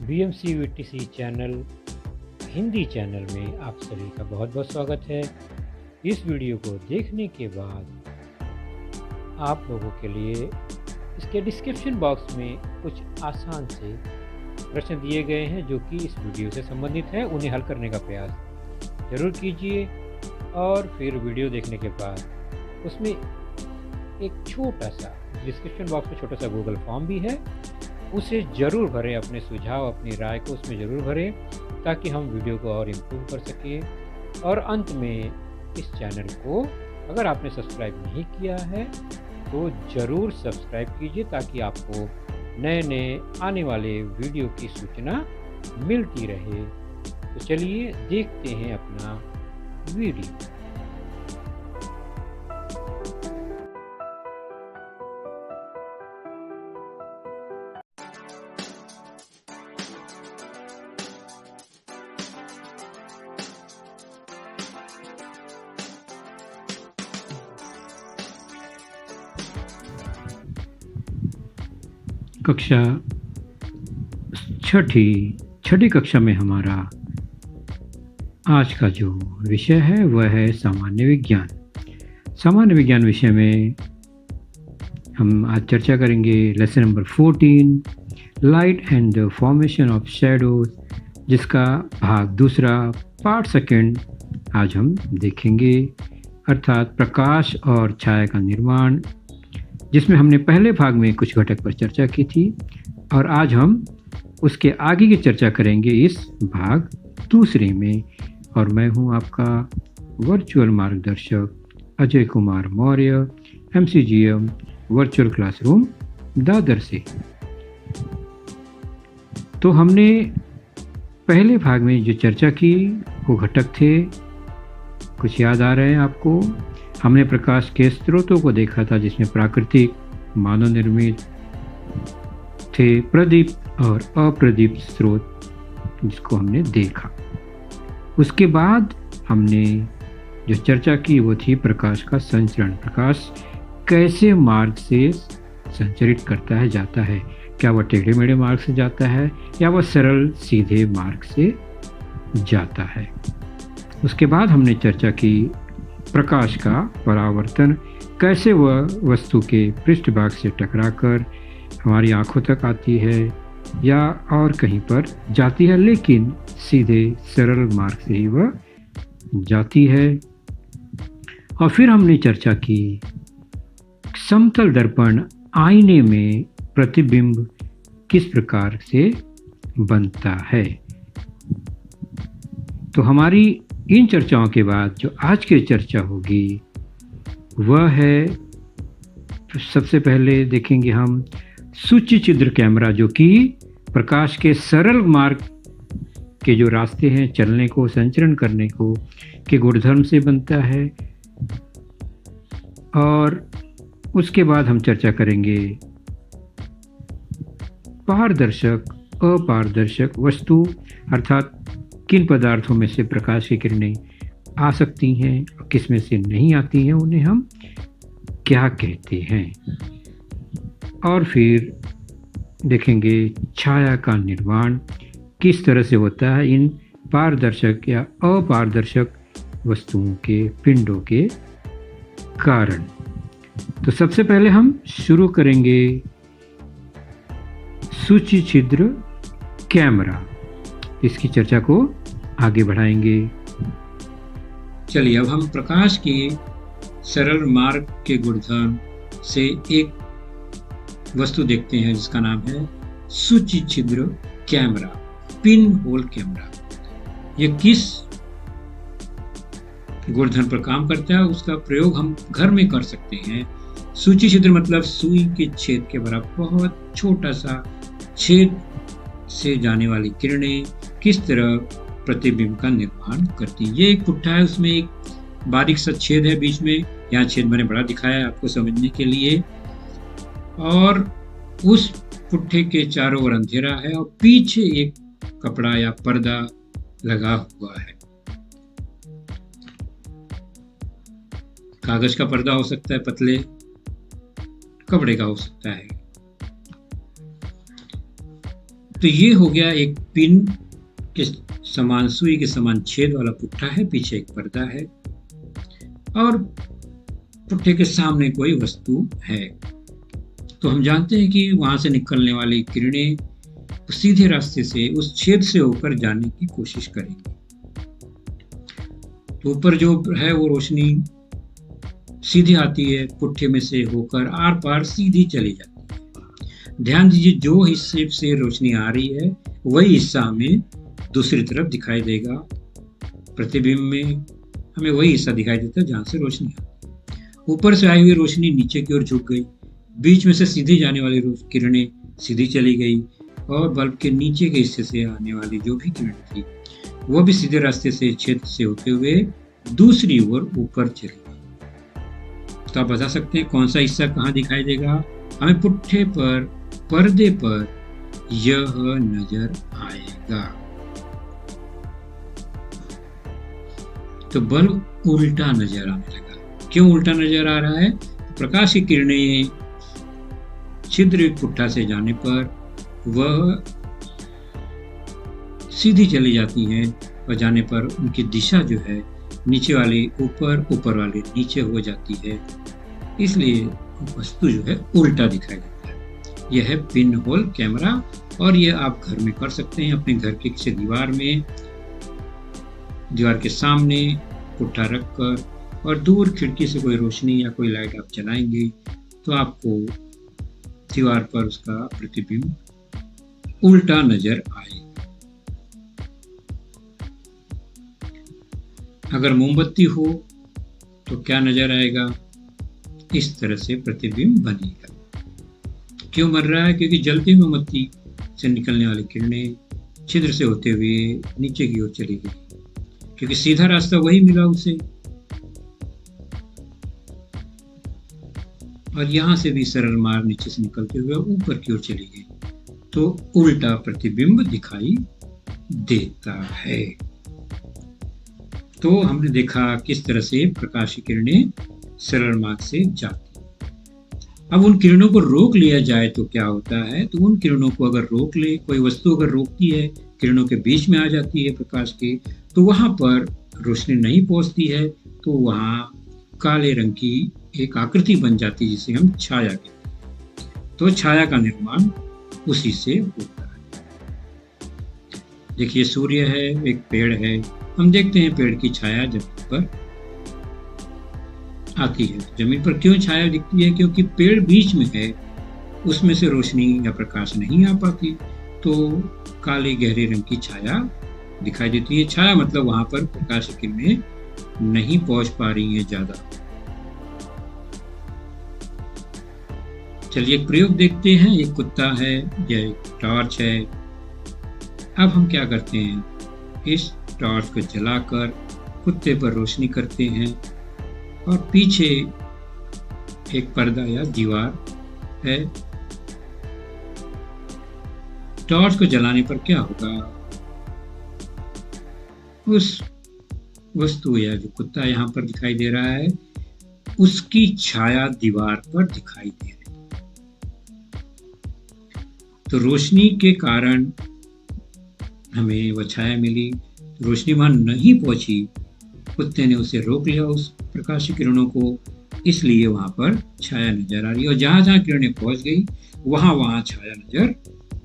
BMCVTC channel Hindi channel में आप सभी का बहुत बहुत स्वागत है। इस वीडियो को देखने के बाद आप लोगों के लिए इसके डिस्क्रिप्शन बॉक्स में कुछ आसान से प्रश्न दिए गए हैं जो कि इस वीडियो से संबंधित है। उन्हें हल करने का प्रयास ज़रूर कीजिए और फिर वीडियो देखने के बाद उसमें एक छोटा सा डिस्क्रिप्शन बॉक्स में छोटा सा गूगल फॉर्म भी है, उसे ज़रूर भरें। अपने सुझाव अपनी राय को उसमें ज़रूर भरें ताकि हम वीडियो को और इम्प्रूव कर सकें। और अंत में इस चैनल को अगर आपने सब्सक्राइब नहीं किया है तो ज़रूर सब्सक्राइब कीजिए ताकि आपको नए नए आने वाले वीडियो की सूचना मिलती रहे। तो चलिए देखते हैं अपना वीडियो। कक्षा छठी कक्षा में हमारा आज का जो विषय है वह है सामान्य विज्ञान। सामान्य विज्ञान विषय में हम आज चर्चा करेंगे lesson number 14 light and the formation of shadows, जिसका भाग दूसरा पार्ट सेकंड आज हम देखेंगे, अर्थात प्रकाश और छाया का निर्माण, जिसमें हमने पहले भाग में कुछ घटक पर चर्चा की थी और आज हम उसके आगे की चर्चा करेंगे इस भाग दूसरे में। और मैं हूं आपका वर्चुअल मार्गदर्शक Ajay Kumar Maurya, MCGM virtual classroom Dadar से। तो हमने पहले भाग में जो चर्चा की वो घटक थे, कुछ याद आ रहे हैं आपको? हमने प्रकाश के स्रोतों को देखा था जिसमें प्राकृतिक, मानव निर्मित थे, प्रदीप्त और अप्रदीप्त स्रोत, जिसको हमने देखा। उसके बाद हमने जो चर्चा की वो थी प्रकाश का संचरण। प्रकाश कैसे मार्ग से संचरित करता है, जाता है, क्या वह टेढ़े मेढ़े मार्ग से जाता है या वह सरल सीधे मार्ग से जाता है। उसके बाद हमने चर्चा की प्रकाश का परावर्तन, कैसे वह वस्तु के पृष्ठभाग से टकराकर हमारी आंखों तक आती है या और कहीं पर जाती है, लेकिन सीधे सरल मार्ग से ही वह जाती है। और फिर हमने चर्चा की समतल दर्पण आईने में प्रतिबिंब किस प्रकार से बनता है। तो हमारी इन चर्चाओं के बाद जो आज की चर्चा होगी वह है, सबसे पहले देखेंगे हम सूची छिद्र कैमरा, जो कि प्रकाश के सरल मार्ग के जो रास्ते हैं चलने को, संचरण करने को के गुणधर्म से बनता है। और उसके बाद हम चर्चा करेंगे पारदर्शक अपारदर्शक वस्तु, अर्थात किन पदार्थों में से प्रकाश की किरणें आ सकती हैं और किस में से नहीं आती हैं, उन्हें हम क्या कहते हैं। और फिर देखेंगे छाया का निर्माण किस तरह से होता है इन पारदर्शक या अपारदर्शक वस्तुओं के पिंडों के कारण। तो सबसे पहले हम शुरू करेंगे सूची छिद्र कैमरा, इसकी चर्चा को आगे बढ़ाएंगे। चलिए अब हम प्रकाश के सरल मार्ग के गुणधर्म से एक वस्तु देखते हैं जिसका नाम है सूची छिद्र कैमरा, पिन होल कैमरा। यह किस गुणधर्म पर काम करता है, उसका प्रयोग हम घर में कर सकते हैं। सूची छिद्र मतलब सुई के छेद के बराबर बहुत छोटा सा छेद से जाने वाली किरणें किस तरह प्रतिबिंब का निर्माण करती है। ये एक पुट्ठा है, उसमें एक बारीक सा छेद है बीच में, यहाँ छेद मैंने बड़ा दिखाया है आपको समझने के लिए। और उस पुट्ठे के चारों ओर अंधेरा है और पीछे एक कपड़ा या पर्दा लगा हुआ है। कागज का पर्दा हो सकता है, पतले कपड़े का हो सकता है। तो ये हो गया एक पिन के समान, सुई के समान छेद वाला पुट्ठा है, पीछे एक पर्दा है और पुट्ठे के सामने कोई वस्तु है। तो हम जानते हैं कि वहां से निकलने वाली किरणें सीधे रास्ते से उस छेद से होकर जाने की कोशिश करेंगी। तो ऊपर जो है वो रोशनी सीधी आती है, पुट्ठे में से होकर आर पार सीधी चली जाती है। ध्यान दीजिए, जो हिस्से से रोशनी आ रही है वही हिस्सा हमें दूसरी तरफ दिखाई देगा। प्रतिबिंब में हमें वही हिस्सा दिखाई देता है जहां से रोशनी आती है। ऊपर से आई हुई रोशनी नीचे की ओर झुक गई, बीच में से सीधी जाने वाली किरणें सीधी चली गई और बल्ब के नीचे के हिस्से से आने वाली जो भी किरण थी वो भी सीधे रास्ते से छेद से होते हुए दूसरी ओर ऊपर चली गई। तो आप बता सकते हैं कौन सा हिस्सा कहाँ दिखाई देगा? हमें पुट्ठे पर, पर्दे पर यह नजर आएगा। तो बल्ब उल्टा नजर आने लगा। क्यों उल्टा नजर आ रहा है? प्रकाश की किरणें छिद्र पुट्ठा से जाने पर वह सीधी चली जाती हैं और जाने पर उनकी दिशा जो है नीचे वाली ऊपर, ऊपर वाली नीचे हो जाती है, इसलिए वस्तु जो है उल्टा दिखाई देता है। यह है पिन होल कैमरा और यह आप घर में कर सकते हैं। अपने घर के किसी दीवार में, दीवार के सामने पुट्ठा रखकर और दूर खिड़की से कोई रोशनी या कोई लाइट आप जलाएंगे तो आपको दीवार पर उसका प्रतिबिंब उल्टा नजर आएगा। अगर मोमबत्ती हो तो क्या नजर आएगा? इस तरह से प्रतिबिंब बनेगा। क्यों बन रहा है? क्योंकि जलती मोमबत्ती से निकलने वाली किरणें छिद्र से होते हुए नीचे की ओर चली गई, क्योंकि सीधा रास्ता वही मिला उसे। और यहां से भी सरल मार्ग नीचे से निकलते हुए ऊपर की ओर चली गई, तो उल्टा प्रतिबिंब दिखाई देता है। तो हमने देखा किस तरह से प्रकाश की किरणें सरल मार्ग से जाती। अब उन किरणों को रोक लिया जाए तो क्या होता है? तो उन किरणों को अगर रोक ले, कोई वस्तु अगर रोकती है, किरणों के बीच में आ जाती है प्रकाश की, तो वहां पर रोशनी नहीं पहुंचती है, तो वहां काले रंग की एक आकृति बन जाती है जिसे हम छाया कहते हैं। तो छाया का निर्माण उसी से होता है। देखिए, सूर्य है, एक पेड़ है, हम देखते हैं पेड़ की छाया जमीन पर आती है। जमीन पर क्यों छाया दिखती है? क्योंकि पेड़ बीच में है, उसमें से रोशनी या प्रकाश नहीं आ पाती, तो काले गहरे रंग की छाया दिखाई देती है। छाया मतलब वहां पर प्रकाश की किरणें नहीं पहुंच पा रही है ज्यादा। चलिए एक प्रयोग देखते हैं। एक कुत्ता है, यह एक टॉर्च है। अब हम क्या करते हैं? इस टॉर्च को जलाकर कुत्ते पर रोशनी करते हैं और पीछे एक पर्दा या दीवार है। टॉर्च को जलाने पर क्या होगा? उस वस्तु या जो कुत्ता यहाँ पर दिखाई दे रहा है, उसकी छाया दीवार पर दिखाई दे रही है। तो रोशनी के कारण हमें वह छाया मिली। रोशनी वहां नहीं पहुंची, कुत्ते ने उसे रोक लिया उस प्रकाश की किरणों को, इसलिए वहां पर छाया नजर आ रही है। और जहां जहां किरणें पहुंच गई वहां छाया नजर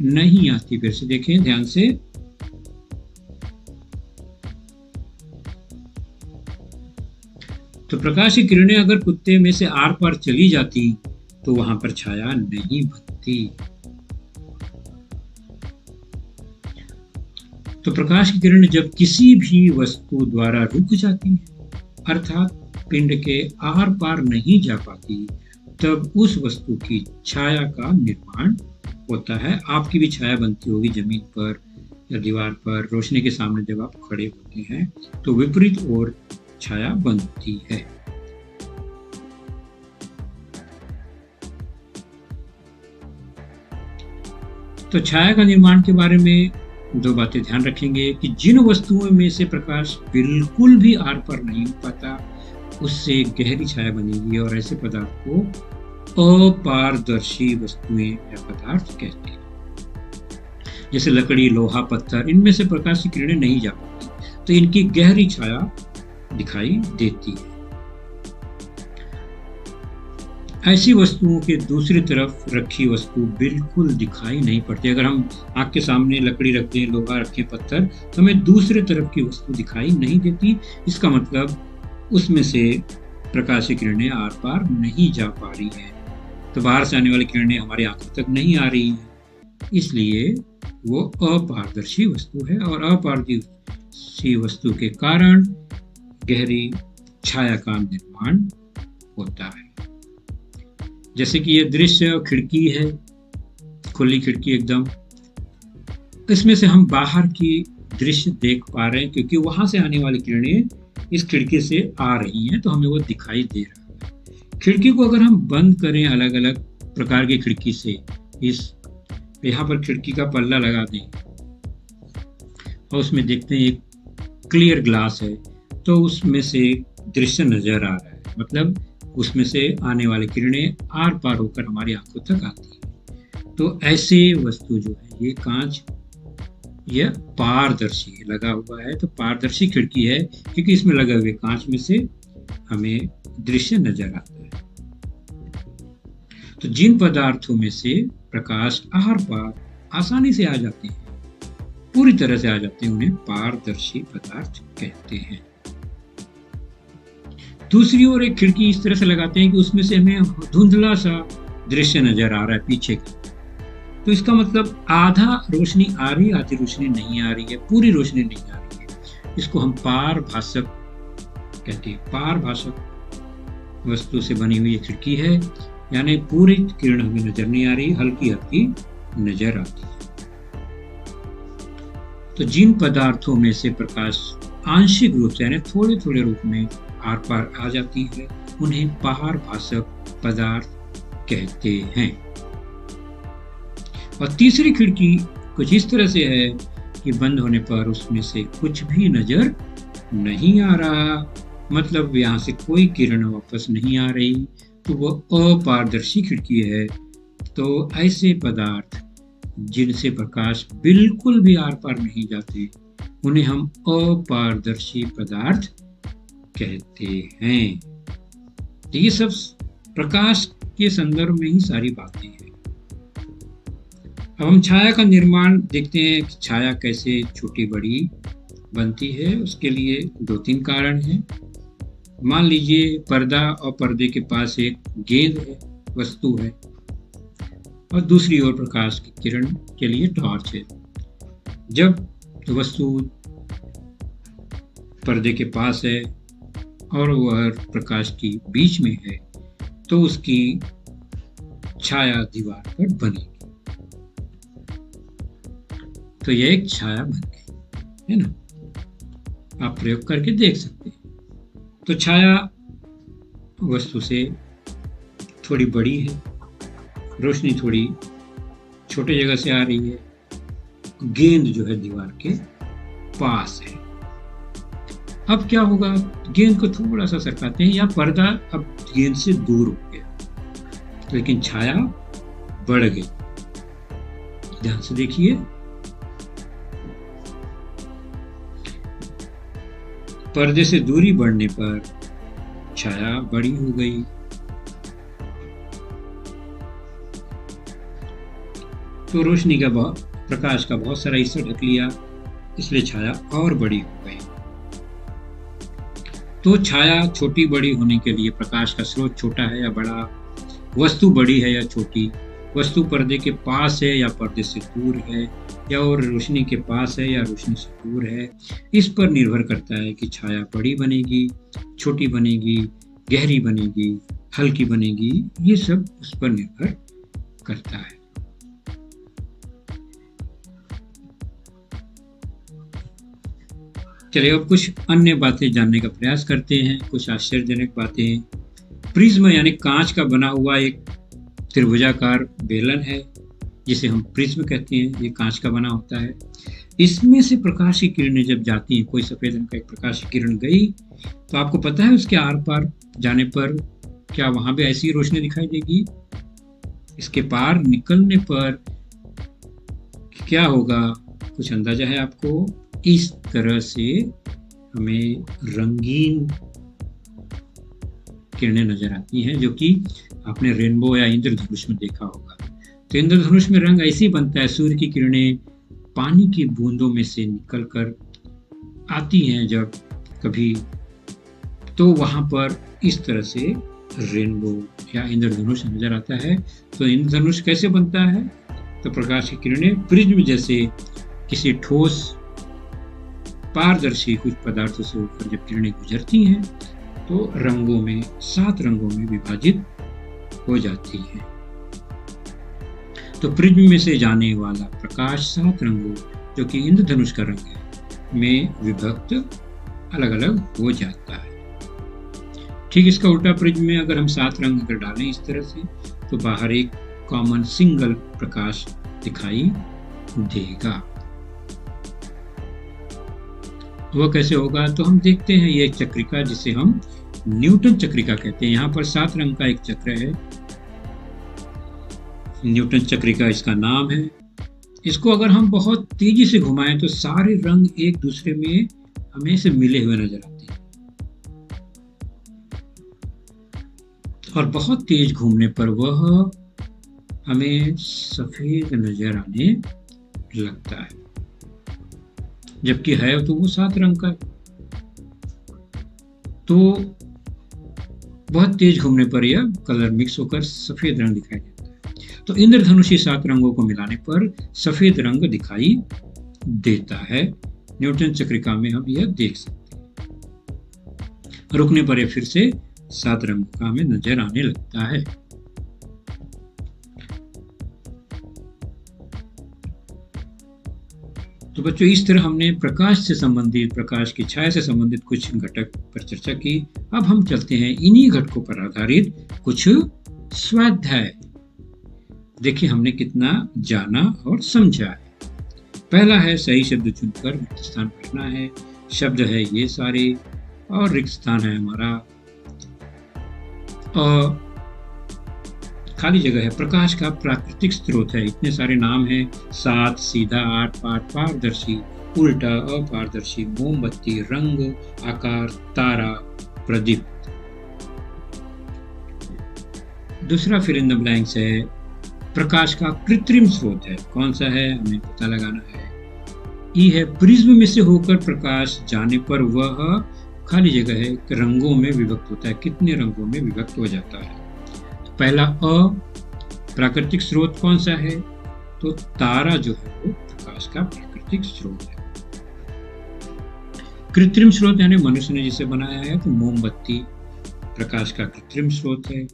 नहीं आती। फिर से देखें ध्यान से। तो प्रकाश की किरणें अगर कुत्ते में से आर पार चली जाती तो वहां पर छाया नहीं बनती। तो प्रकाश की किरण जब किसी भी वस्तु द्वारा रुक जाती है, अर्थात पिंड के आर पार नहीं जा पाती, तब उस वस्तु की छाया का निर्माण होता है। आपकी भी छाया बनती होगी जमीन पर या दीवार पर। रोशनी के सामने जब आप खड़े होते हैं तो विपरीत ओर छाया बनती है। तो छाया का निर्माण के बारे में दो बातें ध्यान रखेंगे कि जिन वस्तुओं में से प्रकाश बिल्कुल भी आर पार नहीं हो पाता, उससे गहरी छाया बनेगी और ऐसे पदार्थ को अपारदर्शी वस्तुएं या पदार्थ कहते हैं। जैसे लकड़ी, लोहा, पत्थर, इनमें से प्रकाश की किरणें नहीं जा पाती, तो इनकी गहरी छाया दिखाई देती है। ऐसी वस्तुओं के दूसरी तरफ रखी वस्तु बिल्कुल दिखाई नहीं पड़ती। अगर हम आँख के सामने लकड़ी रख दें, लोहा रखें, पत्थर, तो हमें दूसरे तरफ की वस्तु दिखाई नहीं देती। इसका मतलब उसमें से प्रकाश की किरणें आर पार नहीं जा पा रही हैं, तो बाहर से आने वाली किरणें हमारी आंखों तक नहीं आ रही हैं, इसलिए वो अपारदर्शी वस्तु है। और अपारदर्शी वस्तु के कारण गहरी छाया का निर्माण होता है। जैसे कि ये दृश्य खिड़की है, खुली खिड़की एकदम, इसमें से हम बाहर की दृश्य देख पा रहे हैं क्योंकि वहां से आने वाली किरणें इस खिड़की से आ रही हैं, तो हमें वो दिखाई दे रहा है। खिड़की को अगर हम बंद करें अलग अलग प्रकार की खिड़की से, इस यहाँ पर खिड़की का पल्ला लगा दें और उसमें देखते हैं एक क्लियर ग्लास है, तो उसमें से दृश्य नजर आ रहा है, मतलब उसमें से आने वाली किरणें आर पार होकर हमारी आंखों तक आती है। तो ऐसे वस्तु जो है, ये कांच, यह पारदर्शी लगा हुआ है, तो पारदर्शी खिड़की है क्योंकि इसमें लगे हुए कांच में से हमें दृश्य नजर आता है। तो जिन पदार्थों में से प्रकाश आर पार आसानी से आ जाते हैं, पूरी तरह से आ जाते हैं, उन्हें पारदर्शी पदार्थ कहते हैं। दूसरी ओर एक खिड़की इस तरह से लगाते हैं कि उसमें से हमें धुंधला सा दृश्य नजर आ रहा है पीछे का, तो इसका मतलब आधा रोशनी आ रही, आधी रोशनी नहीं आ रही है, पूरी रोशनी नहीं आ रही है। इसको हम पारभासक कहते हैं। पारभासक वस्तु से बनी हुई खिड़की है, यानी पूरी किरण हमें नजर नहीं आ रही, हल्की हल्की नजर आती है। तो जिन पदार्थों में से प्रकाश आंशिक रूप से यानी थोड़े थोड़े रूप में आर पार आ जाती है, उन्हें पारभासक पदार्थ कहते हैं। और तीसरी खिड़की कुछ इस तरह से है कि बंद होने पर उसमें से कुछ भी नजर नहीं आ रहा, मतलब यहाँ से कोई किरण वापस नहीं आ रही, तो वो अपारदर्शी खिड़की है। तो ऐसे पदार्थ जिनसे प्रकाश बिल्कुल भी आर पार नहीं जाते, उन्हें हम अपारदर्शी पदार्थ कहते हैं। तो ये सब प्रकाश के संदर्भ में ही सारी बातें हैं। अब हम छाया का निर्माण देखते हैं कि छाया कैसे छोटी बड़ी बनती है। उसके लिए 2-3 कारण हैं। मान लीजिए पर्दा और पर्दे के पास एक गेंद है, वस्तु है, और दूसरी ओर प्रकाश की किरण के लिए टॉर्च है। जब वस्तु पर्दे के पास है और वह प्रकाश की बीच में है, तो उसकी छाया दीवार पर बनेगी, तो यह एक छाया बन गई, है ना। आप प्रयोग करके देख सकते हैं। तो छाया वस्तु से थोड़ी बड़ी है, रोशनी थोड़ी छोटे जगह से आ रही है, गेंद जो है दीवार के पास है। अब क्या होगा, गेंद को थोड़ा सा सरकाते हैं, या पर्दा अब गेंद से दूर हो गया, लेकिन छाया बढ़ गई। ध्यान से देखिए, पर्दे से दूरी बढ़ने पर छाया बड़ी हो गई। तो रोशनी का प्रकाश का बहुत सारा हिस्सा ढक लिया, इसलिए छाया और बड़ी हो गई। तो छाया छोटी बड़ी होने के लिए प्रकाश का स्रोत छोटा है या बड़ा, वस्तु बड़ी है या छोटी, वस्तु पर्दे के पास है या पर्दे से दूर है, या और रोशनी के पास है या रोशनी से दूर है, इस पर निर्भर करता है कि छाया बड़ी बनेगी, छोटी बनेगी, गहरी बनेगी, हल्की बनेगी। ये सब उस पर निर्भर करता है। चलिए अब कुछ अन्य बातें जानने का प्रयास करते हैं, कुछ आश्चर्यजनक बातें। प्रिज्म यानी कांच का बना हुआ एक त्रिभुजाकार बेलन है, जिसे हम प्रिज्म कहते हैं। ये कांच का बना होता है। इसमें से प्रकाश की किरणें जब जाती हैं, कोई सफेद रंग का एक प्रकाश की किरण गई, तो आपको पता है उसके आर पार जाने पर क्या वहां भी ऐसी रोशनी दिखाई देगी? इसके पार निकलने पर क्या होगा, कुछ अंदाजा है आपको? इस तरह से हमें रंगीन किरणें नजर आती हैं, जो कि आपने रेनबो या इंद्रधनुष में देखा होगा। तो इंद्रधनुष में रंग ऐसे ही बनता है, सूर्य की किरणें पानी की बूंदों में से निकलकर आती हैं जब कभी, तो वहां पर इस तरह से रेनबो या इंद्रधनुष नजर आता है। तो इंद्रधनुष कैसे बनता है? तो प्रकाश की किरणें प्रिज्म जैसे किसी ठोस पारदर्शी कुछ पदार्थों से होकर जब किरणें गुजरती हैं तो रंगों में, 7 रंगों में विभाजित हो जाती है। तो प्रिज्म में से जाने वाला प्रकाश 7 रंगों, जो कि इंद्रधनुष का रंग है, में विभक्त अलग अलग हो जाता है। ठीक इसका उल्टा, प्रिज्म में अगर हम 7 रंग अगर डालें इस तरह से, तो बाहर एक कॉमन सिंगल प्रकाश दिखाई देगा। वह कैसे होगा? तो हम देखते हैं ये एक चक्रिका जिसे हम न्यूटन चक्रिका कहते हैं। यहाँ पर 7 रंग का एक चक्र है, न्यूटन चक्रिका इसका नाम है। इसको अगर हम बहुत तेजी से घुमाएं तो सारे रंग एक दूसरे में हमें से मिले हुए नजर आते हैं, और बहुत तेज घूमने पर वह हमें सफेद नजर आने लगता है, जबकि है तो वो 7 रंग का। तो बहुत तेज घूमने पर यह कलर मिक्स होकर सफेद रंग दिखाई देता है। तो इंद्रधनुषी 7 रंगों को मिलाने पर सफेद रंग दिखाई देता है। न्यूटन चक्रिका में हम यह देख सकते हैं। रुकने पर यह फिर से 7 रंगों का हमें नजर आने लगता है। तो बच्चों, इस तरह हमने प्रकाश से संबंधित, प्रकाश की छाया से संबंधित कुछ घटक पर चर्चा की। अब हम चलते हैं इन्हीं घटकों पर आधारित कुछ स्वाध्याय। देखिए हमने कितना जाना और समझा है। पहला है सही शब्द चुनकर रिक्त स्थान भरना है। शब्द है ये सारे, और रिक्त स्थान है हमारा, और खाली जगह है। प्रकाश का प्राकृतिक स्रोत है, इतने सारे नाम हैं, 7, सीधा, 8, पाठ, पारदर्शी, उल्टा, अपारदर्शी, मोमबत्ती, रंग, आकार, तारा, प्रदीप। दूसरा फिल इन द ब्लैंक्स है, प्रकाश का कृत्रिम स्रोत है। कौन सा है, हमें पता लगाना है। ई है, प्रिज्म में से होकर प्रकाश जाने पर वह, खाली जगह है, रंगों में विभक्त होता है। कितने रंगों में विभक्त हो जाता है? पहला अ, प्राकृतिक स्रोत कौन सा है? तो तारा जो है वो प्रकाश का प्राकृतिक स्रोत है। कृत्रिम स्रोत यानी मनुष्य ने जिसे बनाया है, तो मोमबत्ती प्रकाश का कृत्रिम स्रोत है।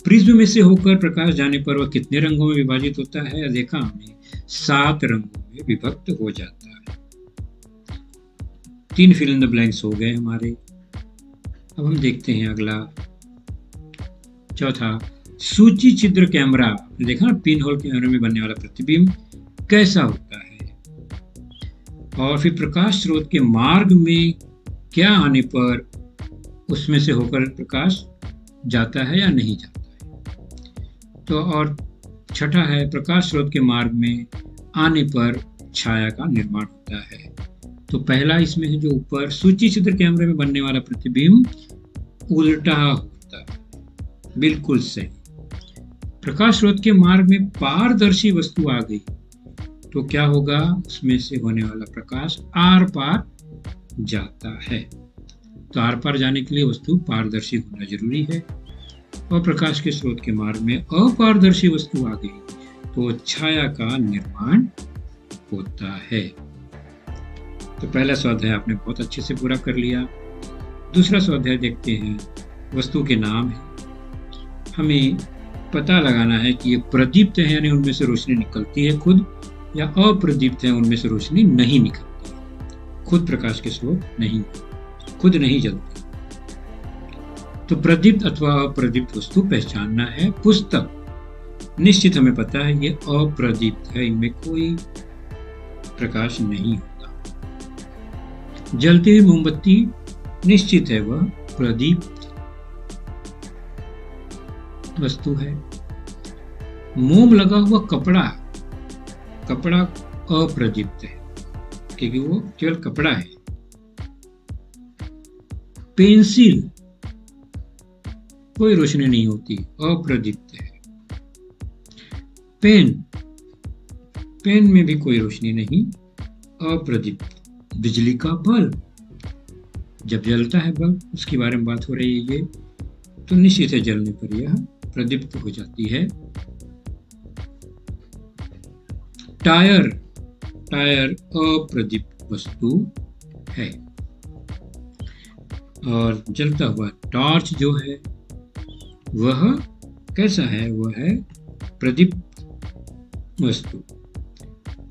प्रिज्म में से होकर प्रकाश जाने पर वह कितने रंगों में विभाजित होता है? देखा हमने, 7 रंगों में विभक्त हो जाता है। 3 फिल इन द ब्लैंक्स हो गए हमारे। अब हम देखते हैं अगला, चौथा, सूची छिद्र कैमरा। देखा ना, पिन होल कैमरे में बनने वाला प्रतिबिंब कैसा होता है? और फिर प्रकाश स्रोत के मार्ग में क्या आने पर उसमें से होकर प्रकाश जाता है या नहीं जाता है? तो और छठा है, प्रकाश स्रोत के मार्ग में आने पर छाया का निर्माण होता है। तो पहला इसमें है जो ऊपर, सूची छिद्र कैमरे में बनने वाला प्रतिबिंब उल्टा होता है। बिल्कुल सही। प्रकाश स्रोत के मार्ग में पारदर्शी वस्तु आ गई तो क्या होगा? उसमें से होने वाला प्रकाश आर पार जाता है। तो आर पार जाने के लिए वस्तु पारदर्शी होना जरूरी है। और प्रकाश के स्रोत के मार्ग में अपारदर्शी वस्तु आ गई तो छाया का निर्माण होता है। तो पहला स्वाध्याय आपने बहुत अच्छे से पूरा कर लिया। दूसरा स्वाध्याय देखते हैं, वस्तु के नाम है। हमें पता लगाना है कि ये प्रदीप्त है यानी उनमें से रोशनी निकलती है खुद, या अप्रदीप्त है उनमें से रोशनी नहीं निकलती, खुद प्रकाश के स्रोत नहीं, खुद नहीं जलती। तो प्रदीप्त अथवा अप्रदीप्त वस्तु पहचानना है। पुस्तक निश्चित हमें पता है ये अप्रदीप्त है, इनमें कोई प्रकाश नहीं होता। जलती हुई मोमबत्ती निश्चित है वह प्रदीप्त वस्तु है। मोम लगा हुआ कपड़ा कपड़ा अप्रदीप्त है क्योंकि वो केवल कपड़ा है। पेंसिल, कोई रोशनी नहीं होती, अप्रदीप्त है। पेन, पेन में भी कोई रोशनी नहीं, अप्रदीप्त। बिजली का बल्ब, जब जलता है बल्ब, उसके बारे में बात हो रही है ये, तो निश्चित है जलने पर यह प्रदीप्त हो जाती है। टायर, टायर अप्रदीप्त वस्तु है। और जलता हुआ टॉर्च जो है वह कैसा है? वह है प्रदीप्त वस्तु।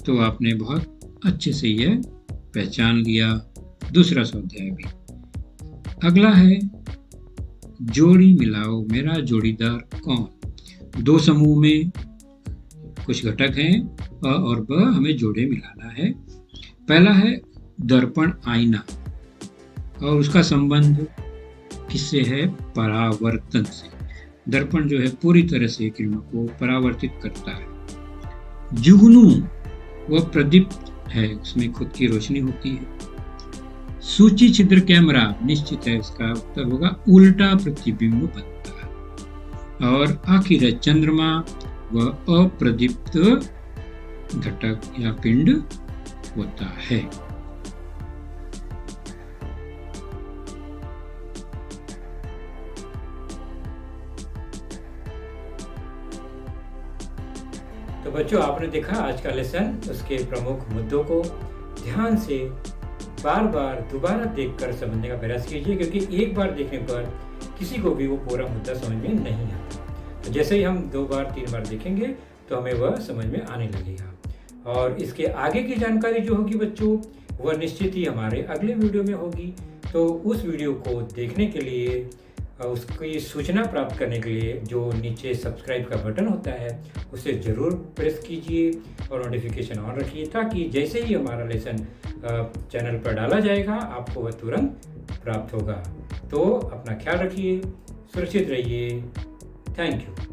तो आपने बहुत अच्छे से यह पहचान लिया। दूसरा स्वाध्याय भी। अगला है जोड़ी मिलाओ, मेरा जोड़ीदार कौन? दो समूह में कुछ घटक हैं, अ और ब, हमें जोड़े मिलाना है। पहला है दर्पण आईना, और उसका संबंध किससे है? परावर्तन से। दर्पण जो है पूरी तरह से किरणों को परावर्तित करता है। जुगनू, वह प्रदीप्त है, उसमें खुद की रोशनी होती है। सूची छिद्र कैमरा, निश्चित है इसका उत्तर होगा उल्टा प्रतिबिंब बनता है। और आखिर है चंद्रमा, वह अप्रदीप्त घटक या पिंड होता है। तो बच्चों, आपने देखा आज का लेसन, उसके प्रमुख मुद्दों को ध्यान से बार बार दोबारा देखकर समझने का प्रयास कीजिए, क्योंकि एक बार देखने पर किसी को भी वो पूरा मुद्दा समझ में नहीं आता। तो जैसे ही हम 2 बार 3 बार देखेंगे तो हमें वह समझ में आने लगेगा। और इसके आगे की जानकारी जो होगी बच्चों, वह निश्चित ही हमारे अगले वीडियो में होगी। तो उस वीडियो को देखने के लिए, उसकी सूचना प्राप्त करने के लिए जो नीचे सब्सक्राइब का बटन होता है उसे ज़रूर प्रेस कीजिए और नोटिफिकेशन ऑन रखिए, ताकि जैसे ही हमारा लेसन चैनल पर डाला जाएगा आपको वह तुरंत प्राप्त होगा। तो अपना ख्याल रखिए, सुरक्षित रहिए। Thank you.